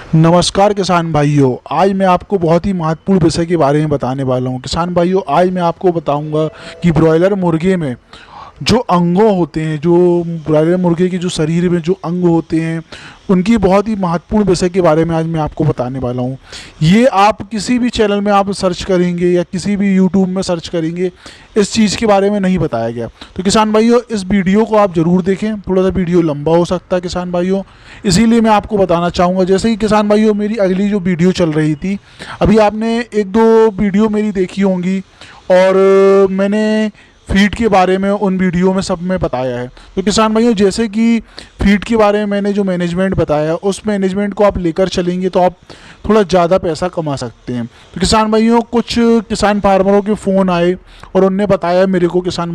नमस्कार किसान भाइयों। आज मैं आपको बहुत ही महत्वपूर्ण विषय के बारे में बताने वाला हूं। किसान भाइयों, आज मैं आपको बताऊंगा कि ब्रॉयलर मुर्गे में जो अंगों होते हैं, जो ब्रॉयलर मुर्गे के जो शरीर में जो अंग होते हैं, उनकी बहुत ही महत्वपूर्ण विषय के बारे में आज मैं आपको बताने वाला हूं। ये आप किसी भी चैनल में आप सर्च करेंगे या किसी भी यूट्यूब में सर्च करेंगे, इस चीज़ के बारे में नहीं बताया गया। तो किसान भाइयों, इस वीडियो को आप ज़रूर देखें। थोड़ा सा वीडियो लंबा हो सकता है किसान भाइयों, इसीलिए मैं आपको बताना चाहूँगा। जैसे कि किसान भाइयों, मेरी अगली जो वीडियो चल रही थी, अभी आपने एक दो वीडियो मेरी देखी होंगी और मैंने फीड के बारे में उन वीडियो में सब में बताया है। तो किसान भाइयों, जैसे कि फीड के बारे में मैंने जो मैनेजमेंट बताया, उस मैनेजमेंट को आप लेकर चलेंगे तो आप थोड़ा ज़्यादा पैसा कमा सकते हैं। तो किसान भाइयों, कुछ किसान फार्मरों के फ़ोन आए और उनने बताया मेरे को, किसान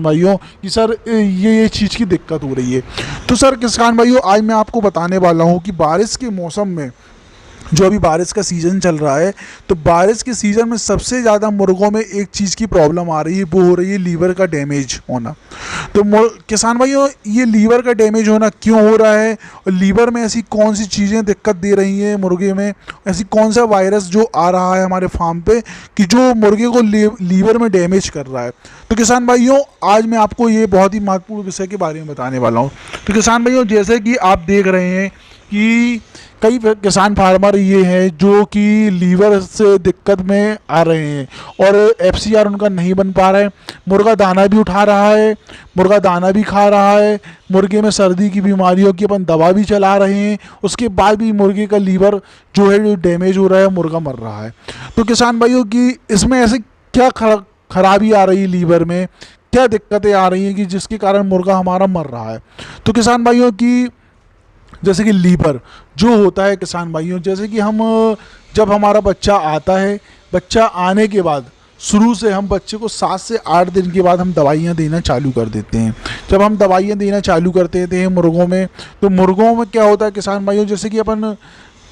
भाइयों, कि सर ये चीज़ की दिक्कत हो रही है। तो सर किसान भाइयों, आज मैं आपको बताने वाला हूँ कि बारिश के मौसम में, जो अभी बारिश का सीज़न चल रहा है, तो बारिश के सीज़न में सबसे ज़्यादा मुर्गों में एक चीज़ की प्रॉब्लम आ रही है, वो हो रही है लीवर का डैमेज होना। तो किसान भाइयों, ये लीवर का डैमेज होना क्यों हो रहा है और लीवर में ऐसी कौन सी चीज़ें दिक्कत दे रही हैं मुर्गे में, ऐसी कौन सा वायरस जो आ रहा है हमारे फार्म पे कि जो मुर्गे को लीवर में डैमेज कर रहा है। तो किसान भाइयों, आज मैं आपको ये बहुत ही महत्वपूर्ण विषय के बारे में बताने वाला हूँ। तो किसान भाइयों, जैसे कि आप देख रहे हैं कि कई किसान फार्मर ये हैं जो कि लीवर से दिक्कत में आ रहे हैं और एफसीआर उनका नहीं बन पा रहा है। मुर्गा दाना भी उठा रहा है, मुर्गा दाना भी खा रहा है, मुर्गे में सर्दी की बीमारियों की अपन दवा भी चला रहे हैं, उसके बाद भी मुर्गे का लीवर जो है जो डैमेज हो रहा है, मुर्गा मर रहा है। तो किसान भाइयों की इसमें ऐसे क्या खराबी आ रही है लीवर में, क्या दिक्कतें आ रही हैं कि जिसके कारण मुर्गा हमारा मर रहा है। तो किसान भाइयों की, जैसे कि लीवर जो होता है किसान भाइयों, जैसे कि हम जब हमारा बच्चा आता है, बच्चा आने के बाद शुरू से हम बच्चे को 7 से 8 दिन के बाद हम दवाइयाँ देना चालू कर देते हैं। जब हम दवाइयाँ देना चालू कर देते हैं मुर्गों में, तो मुर्गों में क्या होता है किसान भाइयों, जैसे कि अपन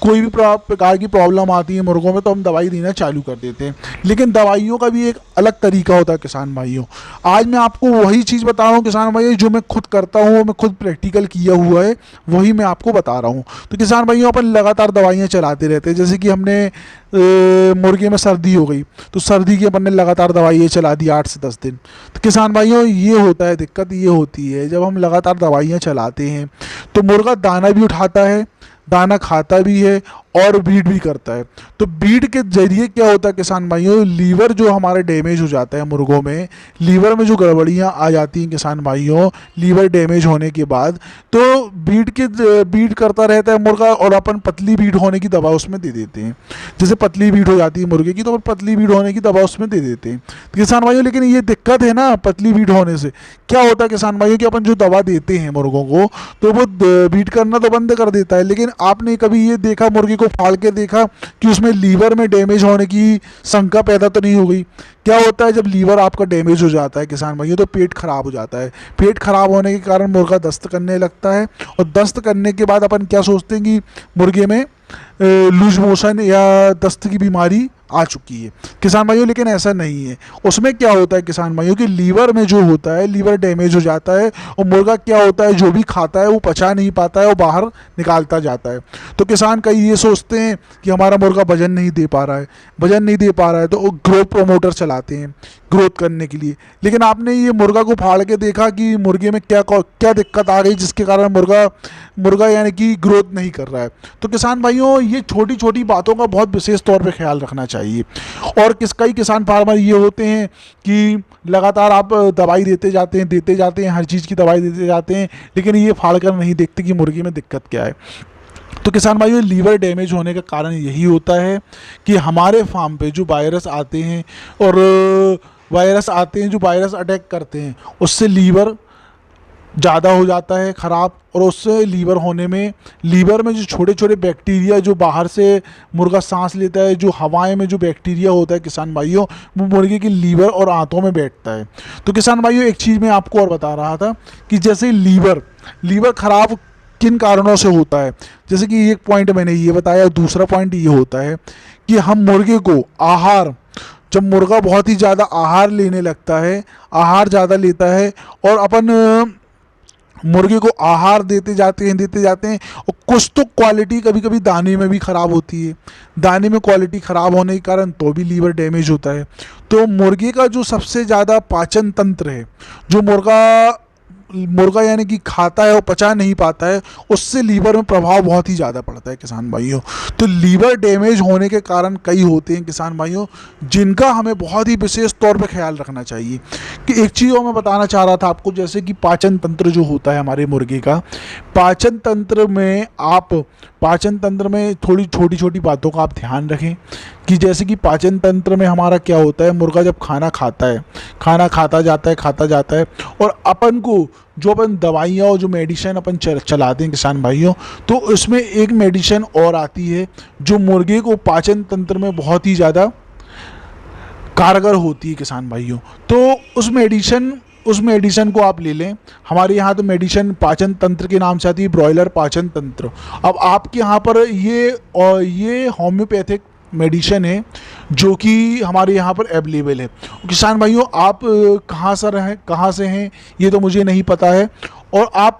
कोई भी प्रकार की प्रॉब्लम आती है मुर्गों में तो हम दवाई देना चालू कर देते हैं। लेकिन दवाइयों का भी एक अलग तरीका होता है किसान भाइयों। आज मैं आपको वही चीज़ बता रहा हूँ किसान भाइयों, जो मैं खुद करता हूँ, मैं खुद प्रैक्टिकल किया हुआ है, वही मैं आपको बता रहा हूँ। तो किसान भाइयों, अपन लगातार दवाइयाँ चलाते रहते हैं। जैसे कि हमने मुर्गे में सर्दी हो गई तो सर्दी की अपन ने लगातार दवाइयाँ चला दी 8 से 10 दिन। तो किसान भाइयों, ये होता है, दिक्कत ये होती है जब हम लगातार दवाइयाँ चलाते हैं तो मुर्गा दाना भी उठाता है, दाना खाता भी है और बीट भी करता है। तो बीट के जरिए क्या होता है किसान भाइयों, लीवर जो हमारा डैमेज हो जाता है मुर्गों में, लीवर में जो गड़बड़ियाँ आ जाती हैं किसान भाइयों, लीवर डैमेज होने के बाद, तो बीट करता रहता है मुर्गा और अपन पतली बीट होने की दवा उसमें दे देते हैं। जैसे पतली बीट हो जाती है मुर्गे की तो अपन पतली बीट होने की दवा उसमें दे देते हैं। तो किसान भाइयों, लेकिन ये दिक्कत है ना, पतली बीट होने से क्या होता है किसान भाइयों कि अपन जो दवा देते हैं मुर्गों को, तो वो बीट करना तो बंद कर देता है, लेकिन आपने कभी ये देखा, मुर्गे को फाड़ के देखा कि उसमें लीवर में डैमेज होने की शंका पैदा तो नहीं हो गई? क्या होता है जब लीवर आपका डैमेज हो जाता है किसान भाइयों, तो पेट खराब हो जाता है। पेट खराब होने के कारण मुर्गा दस्त करने लगता है और दस्त करने के बाद अपन क्या सोचते हैं कि मुर्गे में लूज मोशन या दस्त की बीमारी आ चुकी है किसान भाइयों, लेकिन ऐसा नहीं है। उसमें क्या होता है किसान भाइयों कि लीवर में जो होता है, लीवर डैमेज हो जाता है और मुर्गा क्या होता है, जो भी खाता है वो पचा नहीं पाता है, वो बाहर निकालता जाता है। तो किसान कई ये सोचते हैं कि हमारा मुर्गा वजन नहीं दे पा रहा है, वजन नहीं दे पा रहा है, तो वो ग्रोथ प्रमोटर चलाते हैं ग्रोथ करने के लिए। लेकिन आपने ये मुर्गा को फाड़ के देखा कि मुर्गे में क्या क्या दिक्कत आ गई जिसके कारण मुर्गा यानी कि ग्रोथ नहीं कर रहा है। तो किसान भाइयों, ये छोटी छोटी बातों का बहुत विशेष तौर पे ख्याल रखना चाहिए। और कई किसान फार्मर ये होते हैं कि लगातार आप दवाई देते जाते हैं, हर चीज़ की दवाई देते जाते हैं, लेकिन ये फाड़ कर नहीं देखते कि मुर्गी में दिक्कत क्या है। तो किसान भाइयों, लीवर डैमेज होने का कारण यही होता है कि हमारे फार्म पे जो वायरस आते हैं और जो वायरस अटैक करते हैं, उससे लीवर ज़्यादा हो जाता है ख़राब, और उससे लीवर होने में, लीवर में जो छोटे छोटे बैक्टीरिया जो बाहर से मुर्गा सांस लेता है, जो हवाएं में जो बैक्टीरिया होता है किसान भाइयों, वो मुर्गे की लीवर और आंतों में बैठता है। तो किसान भाइयों, एक चीज़ मैं आपको और बता रहा था कि जैसे लीवर ख़राब किन कारणों से होता है। जैसे कि एक पॉइंट मैंने ये बताया, दूसरा पॉइंट ये होता है कि हम मुर्गे को आहार, जब मुर्गा बहुत ही ज़्यादा आहार लेने लगता है, आहार ज़्यादा लेता है और अपन मुर्गे को आहार देते जाते हैं और कुछ तो क्वालिटी कभी कभी दाने में भी ख़राब होती है। दाने में क्वालिटी ख़राब होने के कारण तो भी लीवर डैमेज होता है। तो मुर्गे का जो सबसे ज़्यादा पाचन तंत्र है, जो मुर्गा यानी कि खाता है और पचा नहीं पाता है, उससे लीवर में प्रभाव बहुत ही ज़्यादा पड़ता है किसान भाइयों। तो लीवर डैमेज होने के कारण कई होते हैं किसान भाइयों, जिनका हमें बहुत ही विशेष तौर पे ख्याल रखना चाहिए। कि एक चीज़ और मैं बताना चाह रहा था आपको, जैसे कि पाचन तंत्र जो होता है हमारे मुर्गे का, पाचन तंत्र में थोड़ी छोटी छोटी बातों का आप ध्यान रखें। कि जैसे कि पाचन तंत्र में हमारा क्या होता है, मुर्गा जब खाना खाता जाता है और अपन को जो अपन दवाइयाँ और जो मेडिसिन अपन चलाते हैं किसान भाइयों, तो उसमें एक मेडिसिन और आती है जो मुर्गे को पाचन तंत्र में बहुत ही ज़्यादा कारगर होती है किसान भाइयों। तो उस मेडिसिन को आप ले लें। हमारे यहाँ तो मेडिसिन पाचन तंत्र के नाम से आती है, ब्रॉयलर पाचन तंत्र। अब आपके यहाँ पर ये होम्योपैथिक मेडिसिन है जो कि हमारे यहाँ पर अवेलेबल है। किसान भाइयों, आप कहाँ से हैं ये तो मुझे नहीं पता है, और आप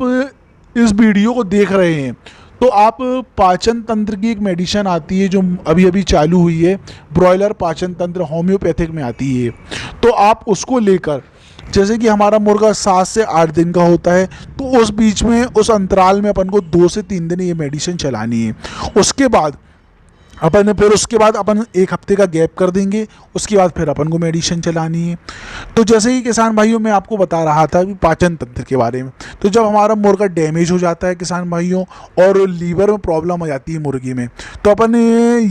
इस वीडियो को देख रहे हैं तो आप पाचन तंत्र की एक मेडिसिन आती है जो अभी अभी चालू हुई है, ब्रॉयलर पाचन तंत्र होम्योपैथिक में आती है। तो आप उसको लेकर, जैसे कि हमारा मुर्गा 7 से 8 दिन का होता है, तो उस बीच में उस अंतराल में अपन को 2 से 3 दिन ये मेडिसिन चलानी है। उसके बाद अपन 1 हफ्ते का गैप कर देंगे, उसके बाद फिर अपन को मेडिसिन चलानी है। तो जैसे ही किसान भाइयों मैं आपको बता रहा था कि पाचन तंत्र के बारे में, तो जब हमारा मुर्गा डैमेज हो जाता है किसान भाइयों और लीवर में प्रॉब्लम हो जाती है मुर्गी में, तो अपन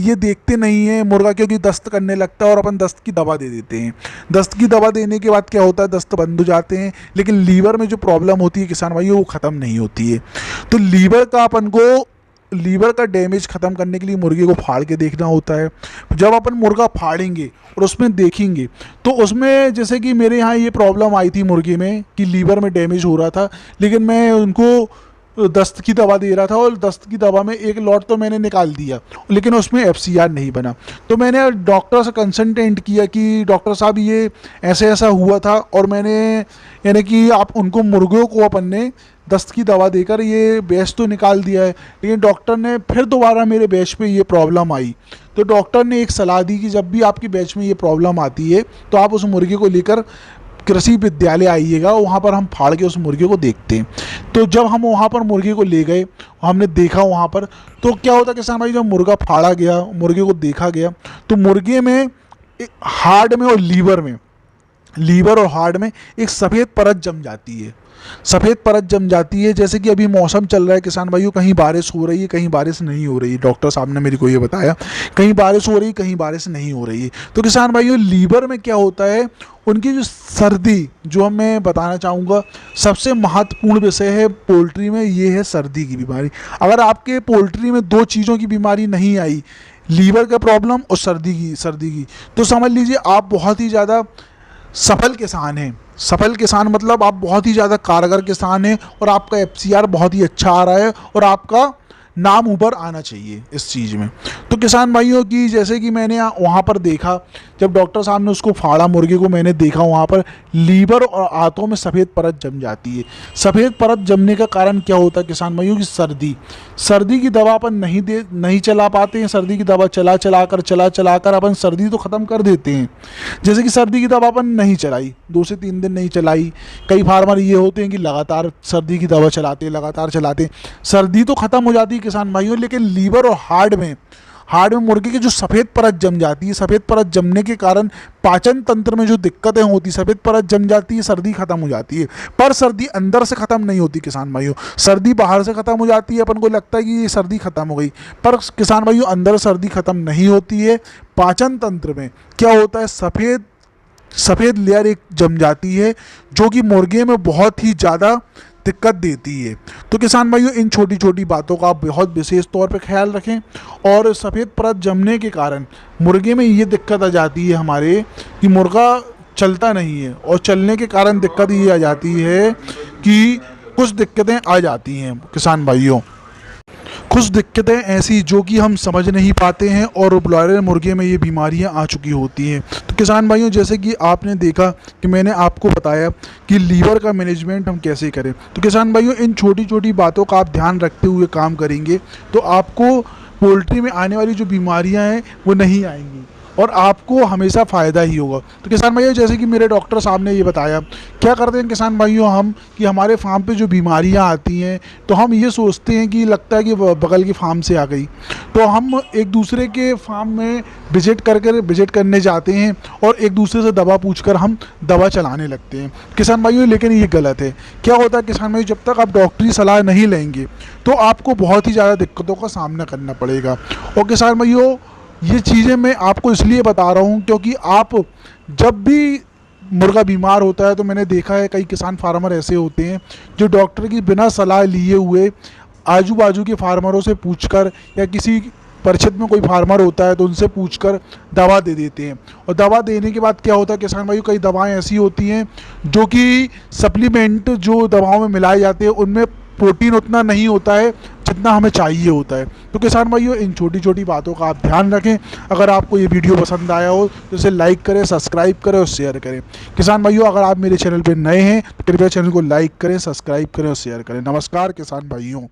ये देखते नहीं है मुर्गा क्योंकि दस्त करने लगता है और अपन दस्त की दवा दे देते हैं। दस्त की दवा देने के बाद क्या होता है, दस्त बंद हो जाते हैं, लेकिन लीवर में जो प्रॉब्लम होती है किसान भाइयों वो ख़त्म नहीं होती है। तो लीवर का डैमेज ख़त्म करने के लिए मुर्गे को फाड़ के देखना होता है। जब अपन मुर्गा फाड़ेंगे और उसमें देखेंगे तो उसमें, जैसे कि मेरे यहाँ ये प्रॉब्लम आई थी मुर्गे में कि लीवर में डैमेज हो रहा था, लेकिन मैं उनको दस्त की दवा दे रहा था और दस्त की दवा में 1 लॉट तो मैंने निकाल दिया, लेकिन उसमें FCR नहीं बना। तो मैंने डॉक्टर से कंसल्टेंट किया कि डॉक्टर साहब ये ऐसा हुआ था, और मैंने यानी कि आप उनको मुर्गों को अपन ने दस्त की दवा देकर ये बैच तो निकाल दिया है, लेकिन डॉक्टर ने फिर दोबारा मेरे बैच पे ये प्रॉब्लम आई। तो डॉक्टर ने एक सलाह दी कि जब भी आपकी बैच में ये प्रॉब्लम आती है तो आप उस मुर्गे को लेकर कृषि विद्यालय आइएगा, वहाँ पर हम फाड़ के उस मुर्गे को देखते हैं। तो जब हम वहाँ पर मुर्गे को ले गए, हमने देखा वहाँ पर, तो क्या होता किसान भाई, जब मुर्गा फाड़ा गया, मुर्गे को देखा गया, तो मुर्गे में हार्ड में और लीवर और हार्ड में एक सफ़ेद परत जम जाती है। जैसे कि अभी मौसम चल रहा है किसान भाइयों, कहीं बारिश हो रही है, कहीं बारिश नहीं हो रही है। डॉक्टर साहब ने मेरे को ये बताया, कहीं बारिश हो रही है, कहीं बारिश नहीं हो रही है। तो किसान भाइयों, लीवर में क्या होता है, उनकी जो सर्दी, जो मैं बताना चाहूँगा सबसे महत्वपूर्ण विषय है पोल्ट्री में, ये है सर्दी की बीमारी। अगर आपके पोल्ट्री में 2 चीज़ों की बीमारी नहीं आई, लीवर का प्रॉब्लम और सर्दी की, तो समझ लीजिए आप बहुत ही ज़्यादा सफल किसान मतलब आप बहुत ही ज़्यादा कारगर किसान हैं, और आपका FCR बहुत ही अच्छा आ रहा है, और आपका नाम ऊपर आना चाहिए इस चीज़ में। तो किसान भाइयों की, जैसे कि मैंने वहाँ पर देखा, जब डॉक्टर साहब ने उसको फाड़ा मुर्गे को, मैंने देखा वहाँ पर लीवर और आंतों में सफ़ेद परत जम जाती है। सफ़ेद परत जमने का कारण क्या होता है किसान भाइयों की, सर्दी की दवा अपन नहीं चला पाते हैं। सर्दी की दवा चला कर अपन सर्दी तो ख़त्म कर देते हैं। जैसे कि सर्दी की दवा अपन नहीं चलाई, 2 से 3 दिन नहीं चलाई। कई फार्मर ये होते हैं कि लगातार सर्दी की दवा चलाते, सर्दी तो ख़त्म हो जाती है किसान भाइयों, लेकिन लीवर और हार्ड में मुर्गे की जो सफ़ेद परत जम जाती है, सफ़ेद परत जमने के कारण पाचन तंत्र में जो दिक्कतें होती, सफ़ेद परत जम जाती है, सर्दी खत्म हो जाती है। पर सर्दी अंदर से ख़त्म नहीं होती किसान भाइयों, सर्दी बाहर से ख़त्म हो जाती है, अपन को लगता है कि ये सर्दी ख़त्म हो गई, पर किसान भाइयों अंदर सर्दी ख़त्म नहीं होती है। पाचन तंत्र में क्या होता है, सफ़ेद लेयर एक जम जाती है, जो कि मुर्गे में बहुत ही ज़्यादा दिक्कत देती है। तो किसान भाइयों, इन छोटी छोटी बातों का आप बहुत विशेष तौर पे ख्याल रखें। और सफ़ेद परत जमने के कारण मुर्गे में ये दिक्कत आ जाती है हमारे कि मुर्गा चलता नहीं है, और चलने के कारण दिक्कत ये आ जाती है कि कुछ दिक्कतें आ जाती हैं किसान भाइयों। कुछ दिक्कतें ऐसी जो कि हम समझ नहीं पाते हैं और ब्रॉयलर मुर्गे में ये बीमारियां आ चुकी होती हैं। तो किसान भाइयों, जैसे कि आपने देखा कि मैंने आपको बताया कि लीवर का मैनेजमेंट हम कैसे करें, तो किसान भाइयों इन छोटी छोटी बातों का आप ध्यान रखते हुए काम करेंगे तो आपको पोल्ट्री में आने वाली जो बीमारियां हैं वो नहीं आएंगी और आपको हमेशा फ़ायदा ही होगा। तो किसान भाइयों, जैसे कि मेरे डॉक्टर साहब ने ये बताया, क्या करते हैं किसान भाइयों हम कि हमारे फार्म पे जो बीमारियां आती हैं तो हम ये सोचते हैं कि लगता है कि बगल के फार्म से आ गई, तो हम एक दूसरे के फार्म में विजिट करने जाते हैं और एक दूसरे से दवा पूछकर हम दवा चलाने लगते हैं किसान भाइयों। लेकिन ये गलत है। क्या होता है किसान भाइयों, जब तक आप डॉक्टरी सलाह नहीं लेंगे तो आपको बहुत ही ज़्यादा दिक्कतों का सामना करना पड़ेगा। और किसान भाइयों, ये चीज़ें मैं आपको इसलिए बता रहा हूँ क्योंकि आप जब भी मुर्गा बीमार होता है तो मैंने देखा है कई किसान फार्मर ऐसे होते हैं जो डॉक्टर की बिना सलाह लिए हुए आजू बाजू के फार्मरों से पूछकर या किसी परिषद में कोई फार्मर होता है तो उनसे पूछकर दवा दे देते हैं। और दवा देने के बाद क्या होता है किसान भाई, कई दवाएं ऐसी होती हैं जो कि सप्लीमेंट जो दवाओं में मिलाए जाते हैं उनमें प्रोटीन उतना नहीं होता है जितना हमें चाहिए होता है। तो किसान भाइयों, इन छोटी छोटी बातों का आप ध्यान रखें। अगर आपको ये वीडियो पसंद आया हो तो इसे लाइक करें, सब्सक्राइब करें और शेयर करें। किसान भाइयों, अगर आप मेरे चैनल पर नए हैं तो कृपया चैनल को लाइक करें, सब्सक्राइब करें और शेयर करें। नमस्कार किसान भाइयों।